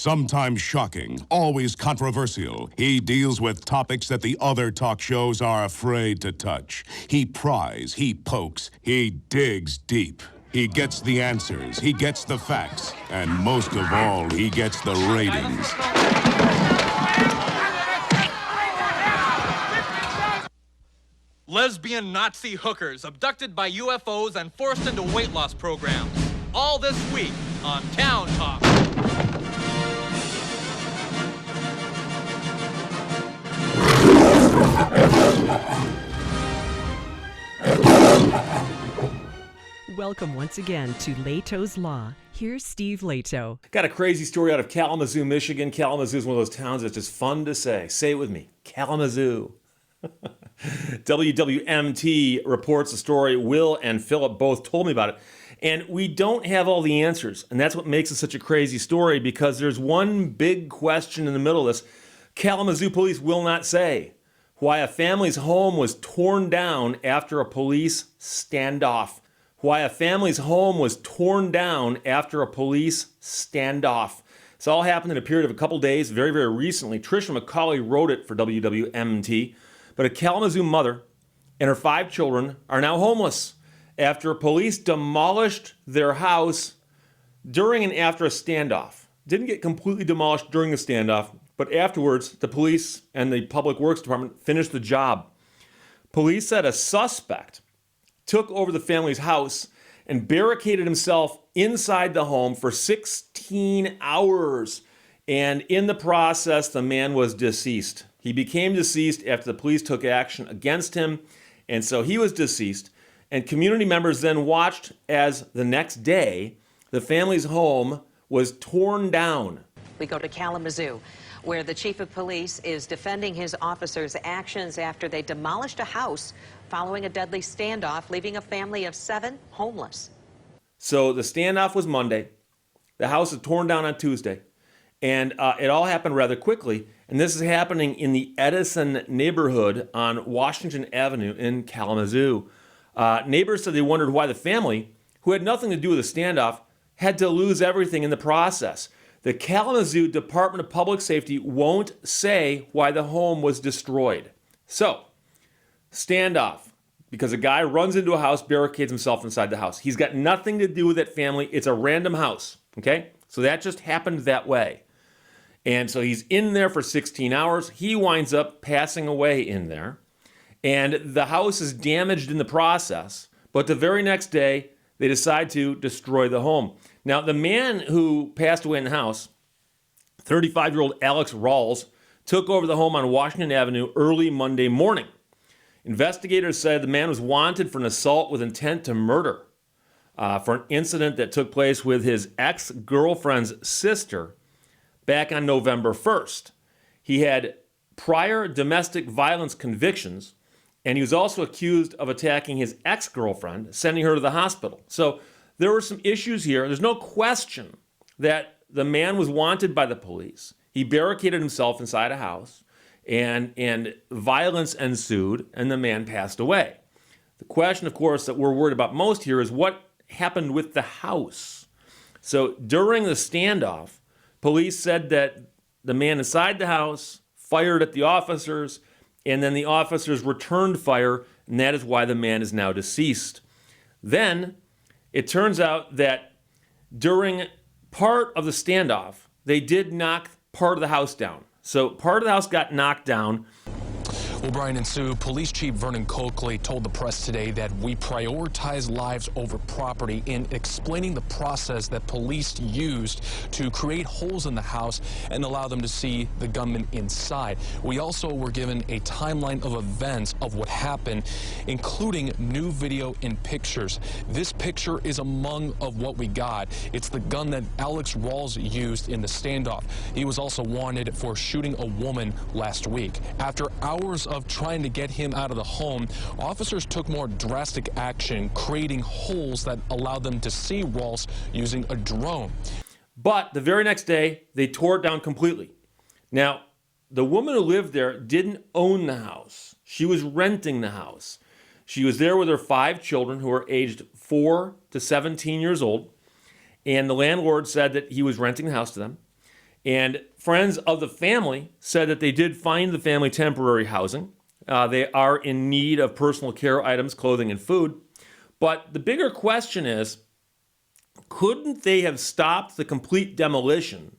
Sometimes shocking, always controversial, he deals with topics that the other talk shows are afraid to touch. He pries, he pokes, he digs deep. He gets the answers, he gets the facts, and most of all, he gets the ratings. Lesbian Nazi hookers abducted by UFOs and forced into weight loss programs. All this week on Town Talk. Welcome once again to Leto's Law. Here's Steve Leto. Got a crazy story out of Kalamazoo, Michigan. Kalamazoo is one of those towns that's just fun to say. Say it with me, Kalamazoo. WWMT reports the story. Will and Philip both told me about it. And we don't have all the answers. And that's what makes it such a crazy story, because there's one big question in the middle of this. Kalamazoo police will not say why a family's home was torn down after a police standoff. Why a family's home was torn down after a police standoff. This all happened in a period of a couple days, very, very recently. Tricia McCauley wrote it for WWMT. But a Kalamazoo mother and her 5 children are now homeless after police demolished their house during and after a standoff. Didn't get completely demolished during the standoff, but afterwards, the police and the Public Works Department finished the job. Police said a suspect took over the family's house and barricaded himself inside the home for 16 hours. And in the process, the man was deceased. He became deceased after the police took action against him, and so he was deceased. And community members then watched as the next day, the family's home was torn down. We go to Kalamazoo, where the chief of police is defending his officers' actions after they demolished a house following a deadly standoff, leaving a family of 7 homeless. So the standoff was Monday. The house was torn down on Tuesday. And it all happened rather quickly. And this is happening in the Edison neighborhood on Washington Avenue in Kalamazoo. Neighbors said they wondered why the family, who had nothing to do with the standoff, had to lose everything in the process. The Kalamazoo Department of Public Safety won't say why the home was destroyed. So, standoff, because a guy runs into a house, barricades himself inside the house. He's got nothing to do with that family. It's a random house, okay? So that just happened that way. And so he's in there for 16 hours. He winds up passing away in there. And the house is damaged in the process. But the very next day, they decide to destroy the home. Now, the man who passed away in the house, 35-year-old Alex Rawls, took over the home on Washington Avenue early Monday morning. Investigators said the man was wanted for an assault with intent to murder for an incident that took place with his ex-girlfriend's sister back on November 1st. He had prior domestic violence convictions, and he was also accused of attacking his ex-girlfriend, sending her to the hospital. So there were some issues here. There's no question that the man was wanted by the police. He barricaded himself inside a house, and violence ensued, and the man passed away. The question, of course, that we're worried about most here is what happened with the house. So during the standoff, police said that the man inside the house fired at the officers, and then the officers returned fire, and that is why the man is now deceased. Then it turns out that during part of the standoff, they did knock part of the house down. So part of the house got knocked down. Well, Brian and Sue, Police Chief Vernon Coakley told the press today that we prioritize lives over property in explaining the process that police used to create holes in the house and allow them to see the gunman inside. We also were given a timeline of events of what happened, including new video and pictures. This picture is among of what we got. It's the gun that Alex Rawls used in the standoff. He was also wanted for shooting a woman last week. After hours of trying to get him out of the home, officers took more drastic action, creating holes that allowed them to see Rawls using a drone. But the very next day, they tore it down completely. Now, the woman who lived there didn't own the house. She was renting the house. She was there with her 5 children who were aged 4 to 17 years old. And the landlord said that he was renting the house to them. And friends of the family said that they did find the family temporary housing. They are in need of personal care items, clothing, and food. But the bigger question is, couldn't they have stopped the complete demolition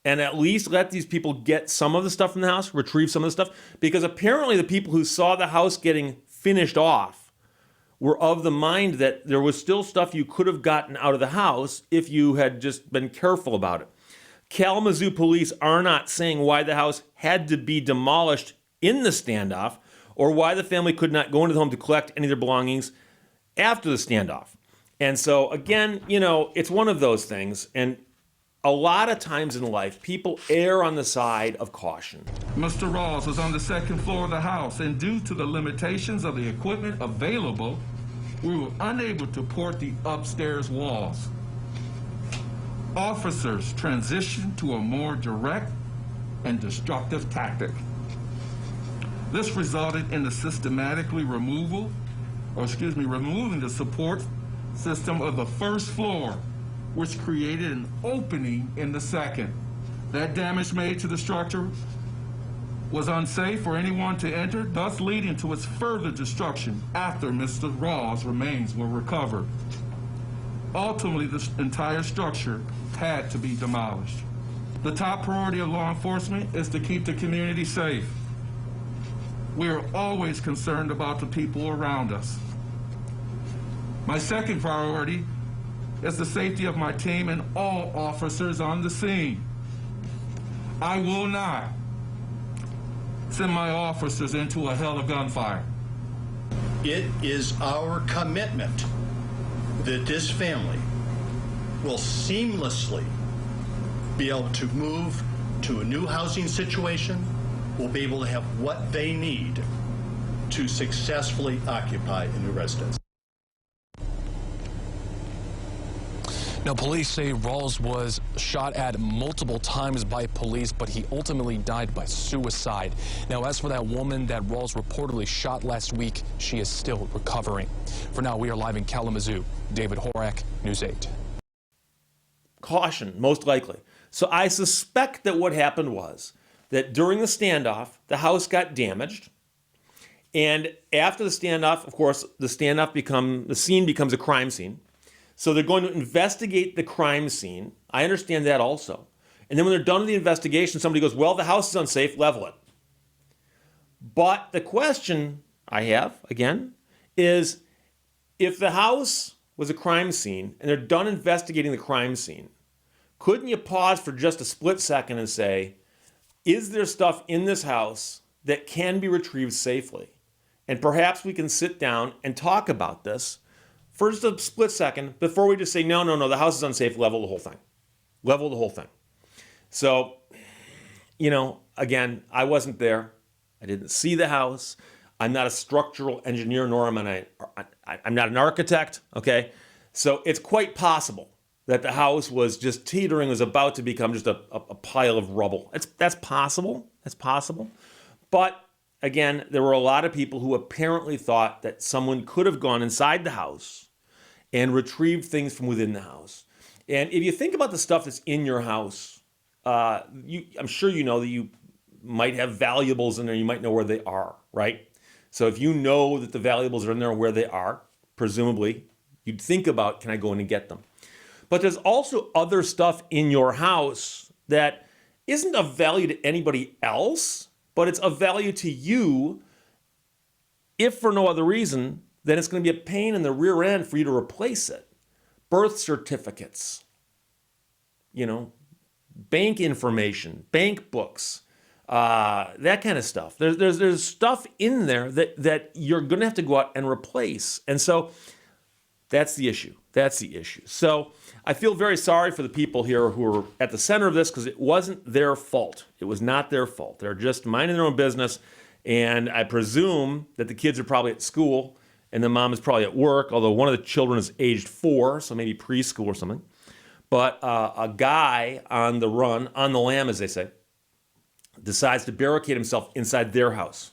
and at least let these people get some of the stuff from the house, retrieve some of the stuff? Because apparently the people who saw the house getting finished off were of the mind that there was still stuff you could have gotten out of the house if you had just been careful about it. Kalamazoo police are not saying why the house had to be demolished in the standoff or why the family could not go into the home to collect any of their belongings after the standoff. And so, again, it's one of those things. And a lot of times in life, people err on the side of caution. Mr. Rawls was on the second floor of the house, and due to the limitations of the equipment available, we were unable to port the upstairs walls. Officers transitioned to a more direct and destructive tactic. This resulted in the removing the support system of the first floor, which created an opening in the second. That damage made to the structure was unsafe for anyone to enter, thus leading to its further destruction after Mr. Raw's remains were recovered. Ultimately, the entire structure had to be demolished. The top priority of law enforcement is to keep the community safe. We are always concerned about the people around us. My second priority is the safety of my team and all officers on the scene. I will not send my officers into a hell of gunfire. It is our commitment that this family will seamlessly be able to move to a new housing situation, will be able to have what they need to successfully occupy a new residence. Now, police say Rawls was shot at multiple times by police, but he ultimately died by suicide. Now, as for that woman that Rawls reportedly shot last week, she is still recovering. For now, we are live in Kalamazoo. David Horak, News 8. Caution, most likely. So I suspect that what happened was that during the standoff, the house got damaged. And after the standoff, of course, the scene becomes a crime scene. So they're going to investigate the crime scene. I understand that also. And then when they're done with the investigation, somebody goes, well, the house is unsafe, level it. But the question I have, again, is if the house was a crime scene and they're done investigating the crime scene, couldn't you pause for just a split second and say, is there stuff in this house that can be retrieved safely? And perhaps we can sit down and talk about this for just a split second before we just say, no, the house is unsafe, level the whole thing. Level the whole thing. So, again, I wasn't there. I didn't see the house. I'm not a structural engineer, nor am I'm not an architect, okay? So it's quite possible that the house was just teetering, was about to become just a pile of rubble. That's possible. That's possible. But again, there were a lot of people who apparently thought that someone could have gone inside the house and retrieved things from within the house. And if you think about the stuff that's in your house, I'm sure you know that you might have valuables in there. You might know where they are, right? So if you know that the valuables are in there and where they are, presumably, you'd think about, can I go in and get them? But there's also other stuff in your house that isn't of value to anybody else, but it's of value to you, if for no other reason, then it's going to be a pain in the rear end for you to replace it. Birth certificates, bank information, bank books, that kind of stuff. There's stuff in there that you're going to have to go out and replace. And so that's the issue. That's the issue. So I feel very sorry for the people here who are at the center of this because it wasn't their fault. It was not their fault. They're just minding their own business. And I presume that the kids are probably at school and the mom is probably at work, although one of the children is aged 4, so maybe preschool or something. But a guy on the run, on the lam, as they say, decides to barricade himself inside their house.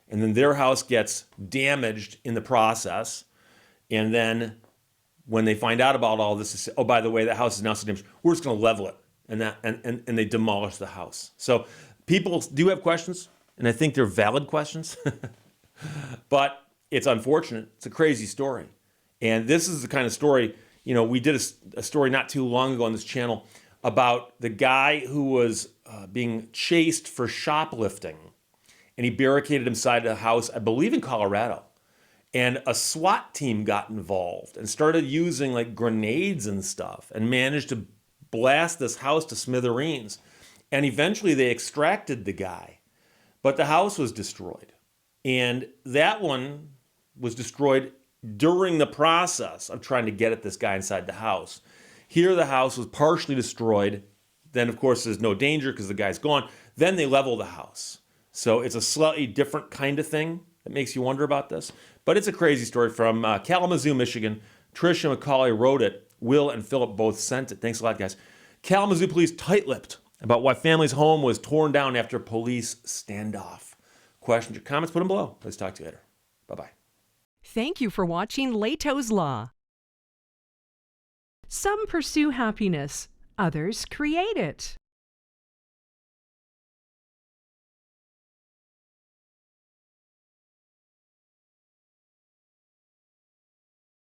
And then their house gets damaged in the process. And then when they find out about all this, they say, oh, by the way, the house is now so damaged, we're just going to level it and they demolished the house. So people do have questions, and I think they're valid questions, but it's unfortunate. It's a crazy story. And this is the kind of story, we did a story not too long ago on this channel about the guy who was being chased for shoplifting, and he barricaded inside the house, I believe in Colorado. And a SWAT team got involved and started using like grenades and stuff and managed to blast this house to smithereens. And eventually they extracted the guy, but the house was destroyed. And that one was destroyed during the process of trying to get at this guy inside the house. Here the house was partially destroyed. Then of course there's no danger because the guy's gone. Then they level the house. So it's a slightly different kind of thing that makes you wonder about this. But it's a crazy story from Kalamazoo, Michigan. Tricia McCauley wrote it. Will and Philip both sent it. Thanks a lot, guys. Kalamazoo police tight-lipped about why family's home was torn down after police standoff. Questions or comments, put them below. Let's talk to you later. Bye-bye. Thank you for watching Leto's Law. Some pursue happiness, others create it.